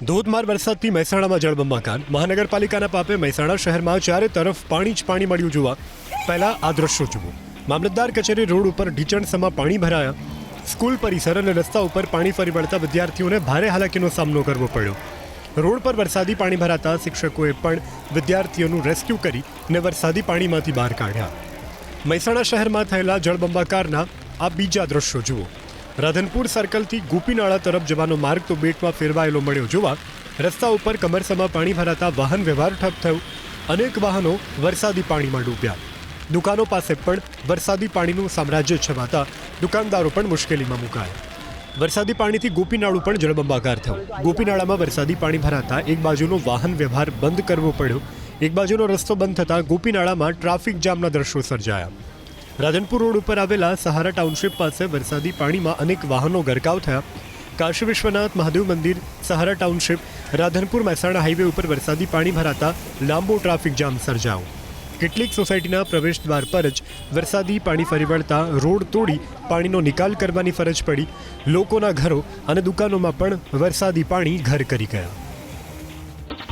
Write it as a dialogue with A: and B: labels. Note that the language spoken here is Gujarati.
A: ધોધમાર વરસાદથી મહેસાણામાં જળબંબાકાર. મહાનગરપાલિકાના પાપે મહેસાણા શહેરમાં ચારે તરફ પાણી જ પાણી મળ્યું જોવા. પહેલા આ દ્રશ્યો જુઓ. મામલતદાર કચેરી રોડ ઉપર ઢીચણસમાં પાણી ભરાયા. સ્કૂલ પરિસર અને રસ્તા ઉપર પાણી ફરી વળતા વિદ્યાર્થીઓને ભારે હાલાકીનો સામનો કરવો પડ્યો. રોડ પર વરસાદી પાણી ભરાતા શિક્ષકોએ પણ વિદ્યાર્થીઓનું રેસ્ક્યુ કરીને વરસાદી પાણીમાંથી બહાર કાઢ્યા. મહેસાણા શહેરમાં થયેલા જળબંબાકારના આ બીજા દ્રશ્યો જુઓ. રાધનપુર સર્કલથી ગોપીનાળા તરફ જવાનો માર્ગ તો બેટમાં ફેરવાયેલો મળ્યો જોવા. રસ્તા ઉપર કમરસમાં પાણી ભરાતા વાહન વ્યવહાર ઠપ થયો. અનેક વાહનો વરસાદી પાણીમાં ડૂબ્યા. દુકાનો પાસે પણ વરસાદી પાણીનું સામ્રાજ્ય છવાતા દુકાનદારો પણ મુશ્કેલીમાં મુકાયા. વરસાદી પાણીથી ગોપીનાળું પણ જળબંબાકાર થયું. ગોપીનાળામાં વરસાદી પાણી ભરાતા એક બાજુનો વાહન વ્યવહાર બંધ કરવો પડ્યો. એક બાજુનો રસ્તો બંધ થતાં ગોપીનાળામાં ટ્રાફિક જામના દ્રશ્યો સર્જાયા. રાધનપુર રોડ ઉપર આવેલા સહારા ટાઉનશીપ પાસે વરસાદી પાણીમાં અનેક વાહનો ગરકાવ થયા. કાશી વિશ્વનાથ મહાદેવ મંદિર, સહારા ટાઉનશીપ, રાધનપુર મહેસાણા હાઈવે ઉપર વરસાદી પાણી ભરાતા લાંબો ટ્રાફિક જામ સર્જાયો. કેટલીક સોસાયટીના પ્રવેશ દ્વાર પર જ વરસાદી પાણી ફરી વળતા રોડ તોડી પાણીનો નિકાલ કરવાની ફરજ પડી. લોકોના ઘરો અને દુકાનોમાં પણ વરસાદી પાણી ઘર કરી ગયા.